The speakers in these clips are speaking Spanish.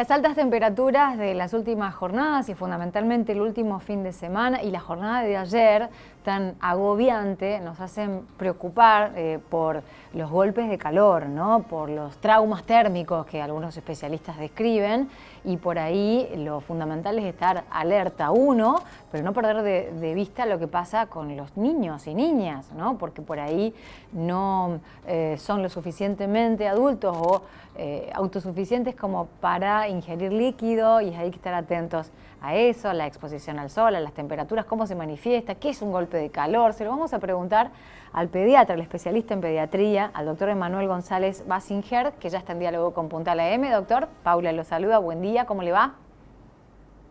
Las altas temperaturas de las últimas jornadas y fundamentalmente el último fin de semana y la jornada de ayer tan agobiante nos hacen preocupar por los golpes de calor, ¿no? Por los traumas térmicos que algunos especialistas describen, y por ahí lo fundamental es estar alerta uno, pero no perder de vista lo que pasa con los niños y niñas, ¿no? Porque por ahí no son lo suficientemente adultos o autosuficientes como para ingerir líquido, y hay que estar atentos a eso, a la exposición al sol, a las temperaturas, cómo se manifiesta, qué es un golpe de calor. Se lo vamos a preguntar al pediatra, al especialista en pediatría, al doctor Emanuel González Basinger, que ya está en diálogo con Puntal AM. Doctor, Paula lo saluda, buen día, ¿cómo le va?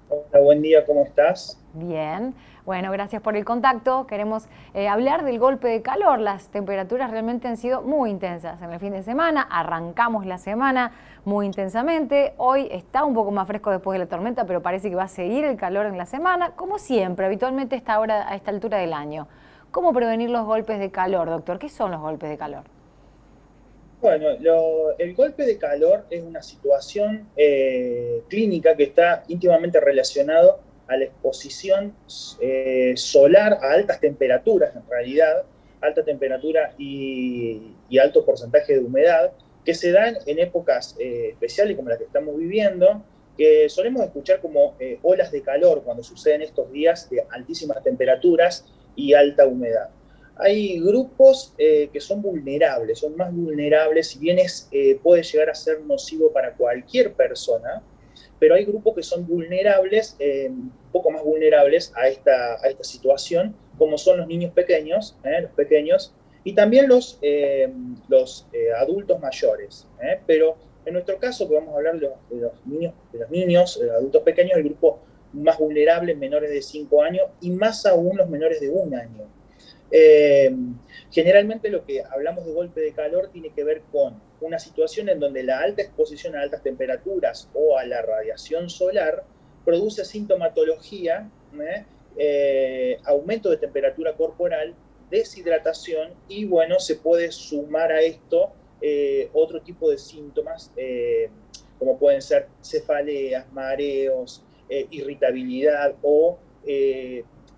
Hola, buen día, ¿cómo estás? Bien, bueno, gracias por el contacto. Queremos hablar del golpe de calor. Las temperaturas realmente han sido muy intensas en el fin de semana. Arrancamos la semana muy intensamente. Hoy está un poco más fresco después de la tormenta, pero parece que va a seguir el calor en la semana, como siempre, habitualmente a esta altura del año. ¿Cómo prevenir los golpes de calor, doctor? ¿Qué son los golpes de calor? Bueno, el golpe de calor es una situación clínica que está íntimamente relacionado a la exposición solar a altas temperaturas, en realidad, alta temperatura y alto porcentaje de humedad, que se dan en épocas especiales como la que estamos viviendo, que solemos escuchar como olas de calor cuando suceden estos días de altísimas temperaturas y alta humedad. Hay grupos que son vulnerables, son más vulnerables, si bien puede llegar a ser nocivo para cualquier persona, pero hay grupos que son vulnerables, un poco más vulnerables a esta situación, como son los niños pequeños, los pequeños, y también los adultos mayores. Pero en nuestro caso, que vamos a hablar de los adultos pequeños, el grupo más vulnerable, menores de 5 años, y más aún los menores de 1 año. Eh, Generalmente lo que hablamos de golpe de calor tiene que ver con una situación en donde la alta exposición a altas temperaturas o a la radiación solar produce sintomatología, aumento de temperatura corporal, deshidratación y bueno, se puede sumar a esto otro tipo de síntomas como pueden ser cefaleas, mareos, irritabilidad o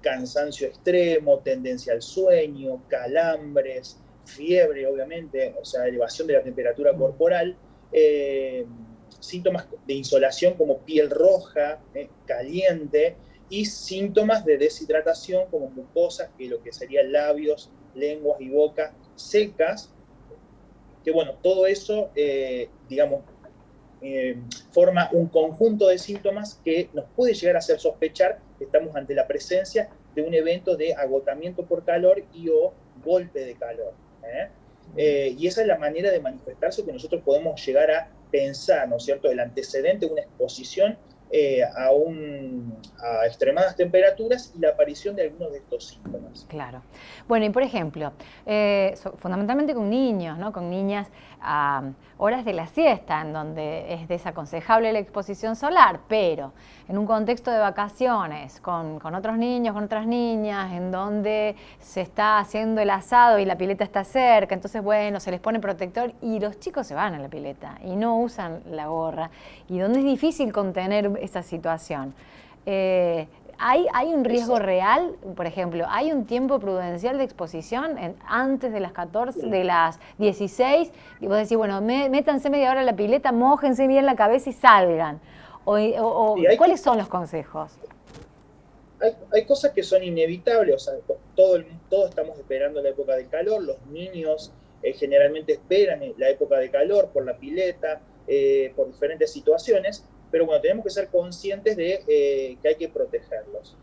cansancio extremo, tendencia al sueño, calambres, fiebre, obviamente, o sea, elevación de la temperatura corporal, eh, síntomas de insolación como piel roja, caliente, y síntomas de deshidratación como mucosas, que lo que serían labios, lenguas y boca secas, que bueno, todo eso, digamos, forma un conjunto de síntomas que nos puede llegar a hacer sospechar que estamos ante la presencia de un evento de agotamiento por calor y o golpe de calor. Y esa es la manera de manifestarse que nosotros podemos llegar a pensar, ¿no es cierto?, el antecedente de una exposición a extremadas temperaturas y la aparición de algunos de estos síntomas. Claro. Bueno, y por ejemplo, fundamentalmente con niños, ¿no? Con niñas a horas de la siesta, en donde es desaconsejable la exposición solar, pero en un contexto de vacaciones, con otros niños, con otras niñas, en donde se está haciendo el asado y la pileta está cerca, entonces, bueno, se les pone protector y los chicos se van a la pileta y no usan la gorra, y donde es difícil contener esa situación. ¿Hay un riesgo Eso, real? Por ejemplo, ¿hay un tiempo prudencial de exposición antes de las 14, de las 16? Y vos decís, bueno, métanse media hora en la pileta, mójense bien la cabeza y salgan. sí, hay, ¿Cuáles son los consejos? hay cosas que son inevitables, o sea, todos estamos esperando la época de calor, los niños generalmente esperan la época de calor por la pileta, por diferentes situaciones, pero bueno, tenemos que ser conscientes de que hay que protegerlos.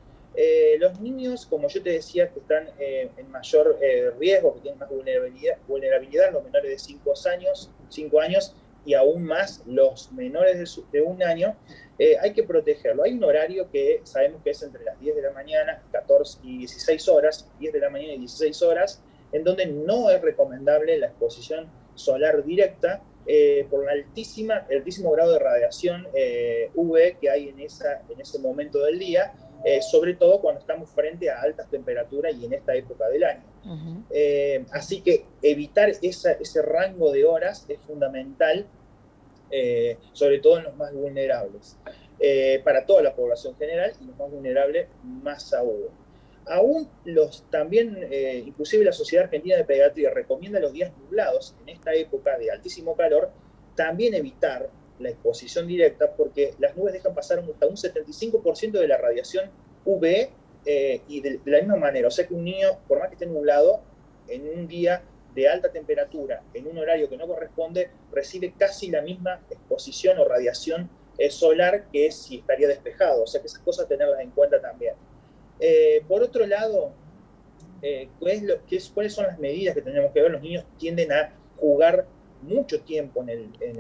Los niños, como yo te decía, que están en mayor riesgo, que tienen más vulnerabilidad, los menores de 5 años y aún más los menores de 1 año, hay que protegerlo. Hay un horario que sabemos que es entre las 10 de la mañana 14 y 16 horas, 10 de la mañana y 16 horas, en donde no es recomendable la exposición solar directa por el altísimo grado de radiación UV que hay en ese momento del día, sobre todo cuando estamos frente a altas temperaturas y en esta época del año. Uh-huh. Así que evitar ese rango de horas es fundamental sobre todo en los más vulnerables, para toda la población general y los más vulnerables más aún. Aún también, inclusive la Sociedad Argentina de Pediatría recomienda los días nublados en esta época de altísimo calor, también evitar la exposición directa, porque las nubes dejan pasar hasta un 75% de la radiación UV, y de la misma manera, o sea que un niño, por más que esté nublado, en un día de alta temperatura, en un horario que no corresponde, recibe casi la misma exposición o radiación solar que si estaría despejado, o sea que esas cosas tenerlas en cuenta también. Por otro lado, ¿cuáles son las medidas que tenemos que ver? Los niños tienden a jugar mucho tiempo en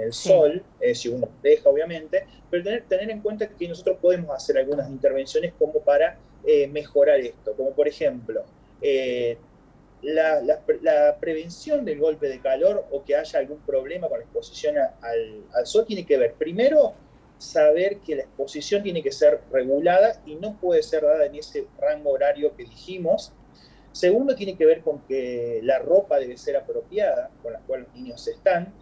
el Sí. sol, si uno deja obviamente, pero tener en cuenta que nosotros podemos hacer algunas intervenciones como para mejorar esto, como por ejemplo, la prevención del golpe de calor o que haya algún problema con la exposición al sol tiene que ver, primero, saber que la exposición tiene que ser regulada y no puede ser dada en ese rango horario que dijimos. Segundo, tiene que ver con que la ropa debe ser apropiada con la cual los niños están,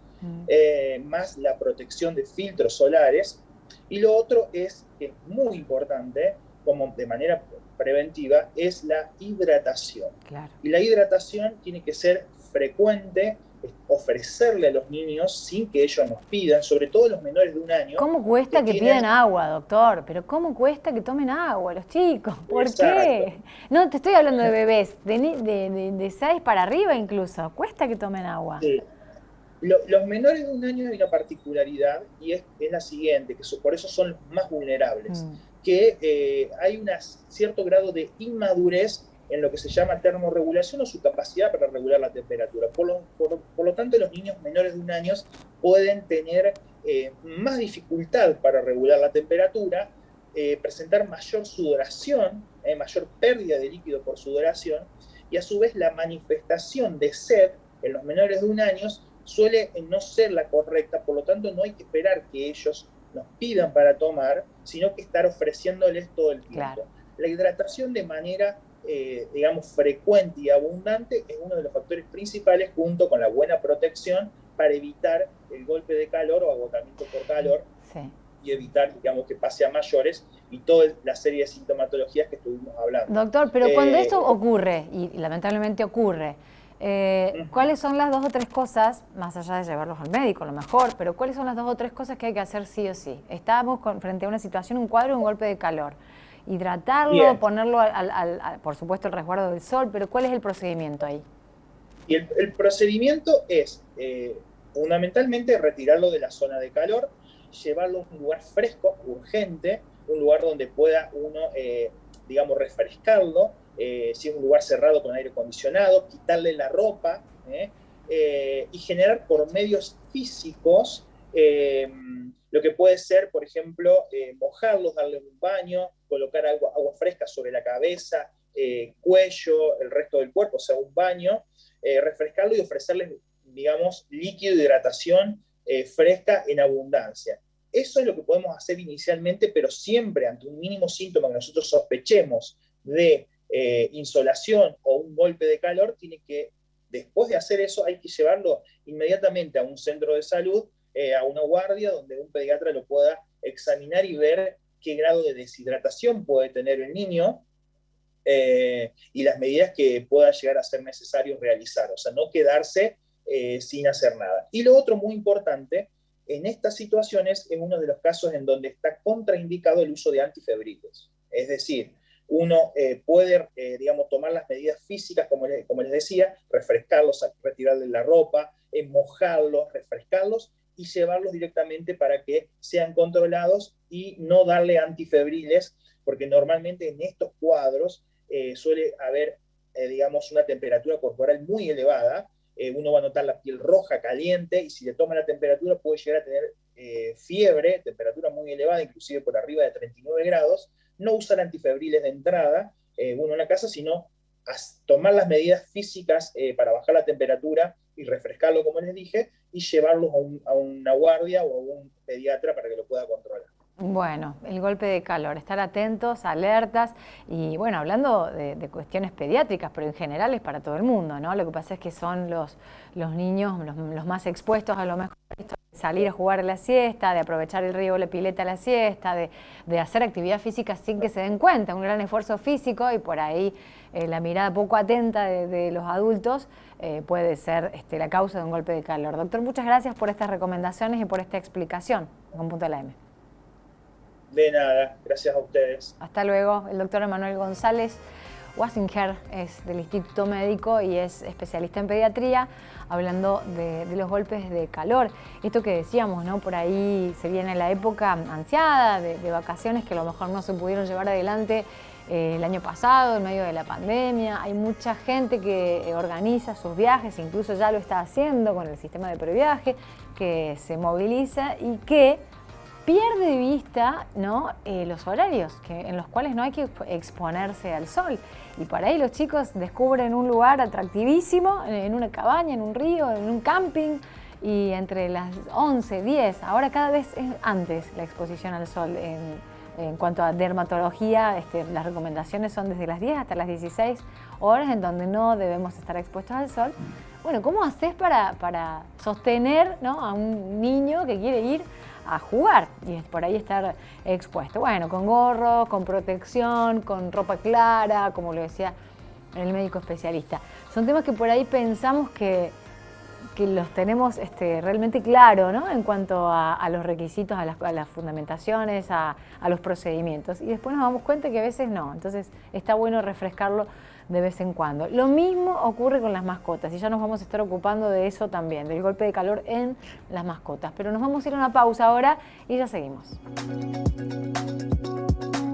más la protección de filtros solares. Y lo otro es, que es muy importante, como de manera preventiva, es la hidratación. Claro. Y la hidratación tiene que ser frecuente, ofrecerle a los niños sin que ellos nos pidan, sobre todo los menores de 1 año. ¿Cómo cuesta que pidan agua, doctor? Pero ¿cómo cuesta que tomen agua los chicos? ¿Por qué? No, te estoy hablando de bebés, de 6 para arriba incluso. Cuesta que tomen agua. Sí. Los menores de 1 año hay una particularidad y es la siguiente, que por eso son los más vulnerables, que hay un cierto grado de inmadurez en lo que se llama termorregulación o su capacidad para regular la temperatura. Por lo tanto, los niños menores de 1 año pueden tener más dificultad para regular la temperatura, presentar mayor sudoración, mayor pérdida de líquido por sudoración, y a su vez la manifestación de sed en los menores de 1 año suele no ser la correcta, por lo tanto no hay que esperar que ellos nos pidan para tomar, sino que estar ofreciéndoles todo el tiempo. Claro. La hidratación de manera, digamos, frecuente y abundante es uno de los factores principales, junto con la buena protección, para evitar el golpe de calor o agotamiento por calor, sí, y evitar, digamos, que pase a mayores y toda la serie de sintomatologías que estuvimos hablando. Doctor, pero cuando esto ocurre, y lamentablemente ocurre, ¿cuáles son las 2 o 3 cosas, más allá de llevarlos al médico a lo mejor, pero cuáles son las 2 o 3 cosas que hay que hacer sí o sí? Estamos frente a una situación, un cuadro, un golpe de calor. Hidratarlo, Bien. ponerlo, por supuesto, el resguardo del sol, pero ¿cuál es el procedimiento ahí? Y el procedimiento es fundamentalmente retirarlo de la zona de calor, llevarlo a un lugar fresco, urgente, un lugar donde pueda uno, digamos, refrescarlo, si es un lugar cerrado con aire acondicionado, quitarle la ropa, y generar por medios físicos lo que puede ser, por ejemplo, mojarlos, darle un baño, colocar agua fresca sobre la cabeza, cuello, el resto del cuerpo, o sea, un baño, refrescarlo y ofrecerles, digamos, líquido de hidratación fresca en abundancia. Eso es lo que podemos hacer inicialmente, pero siempre ante un mínimo síntoma que nosotros sospechemos de insolación o un golpe de calor, después de hacer eso, hay que llevarlo inmediatamente a un centro de salud, a una guardia, donde un pediatra lo pueda examinar y ver qué grado de deshidratación puede tener el niño, y las medidas que pueda llegar a ser necesario realizar, o sea, no quedarse sin hacer nada. Y lo otro muy importante, en estas situaciones es uno de los casos en donde está contraindicado el uso de antifebriles. Es decir, uno puede, digamos, tomar las medidas físicas, como les decía, refrescarlos, retirarles la ropa, mojarlos, refrescarlos y llevarlos directamente para que sean controlados y no darle antifebriles, porque normalmente en estos cuadros suele haber, digamos, una temperatura corporal muy elevada. Uno va a notar la piel roja, caliente, y si le toma la temperatura puede llegar a tener fiebre, temperatura muy elevada, inclusive por arriba de 39 grados. No usar antifebriles de entrada, uno en la casa, sino tomar las medidas físicas para bajar la temperatura y refrescarlo, como les dije, y llevarlos a una guardia o a un pediatra para que lo pueda controlar. Bueno, el golpe de calor, estar atentos, alertas y bueno, hablando de cuestiones pediátricas, pero en general es para todo el mundo, ¿no? Lo que pasa es que son los niños los más expuestos a lo mejor esto de salir a jugar a la siesta, de aprovechar el río o la pileta a la siesta, de hacer actividad física sin que se den cuenta, un gran esfuerzo físico y por ahí la mirada poco atenta de los adultos puede ser la causa de un golpe de calor. Doctor, muchas gracias por estas recomendaciones y por esta explicación con Punto de la M. De nada, gracias a ustedes. Hasta luego. El doctor Emanuel González Wasinger es del Instituto Médico y es especialista en pediatría, hablando de los golpes de calor. Esto que decíamos, ¿no? Por ahí se viene la época ansiada de vacaciones que a lo mejor no se pudieron llevar adelante el año pasado, en medio de la pandemia. Hay mucha gente que organiza sus viajes, incluso ya lo está haciendo con el sistema de previaje, que se moviliza y que pierde de vista, ¿no? Los horarios en los cuales no hay que exponerse al sol. Y por ahí los chicos descubren un lugar atractivísimo, en una cabaña, en un río, en un camping, y entre las 11, 10, ahora cada vez es antes la exposición al sol. En cuanto a dermatología, las recomendaciones son desde las 10 hasta las 16 horas en donde no debemos estar expuestos al sol. Bueno, ¿cómo haces para sostener, ¿no? a un niño que quiere ir a jugar y por ahí estar expuesto? Bueno, con gorro, con protección, con ropa clara, como lo decía el médico especialista. Son temas que por ahí pensamos que los tenemos realmente claro, ¿no? En cuanto a los requisitos, a las fundamentaciones, a los procedimientos. Y después nos damos cuenta que a veces no. Entonces está bueno refrescarlo de vez en cuando. Lo mismo ocurre con las mascotas y ya nos vamos a estar ocupando de eso también, del golpe de calor en las mascotas. Pero nos vamos a ir a una pausa ahora y ya seguimos.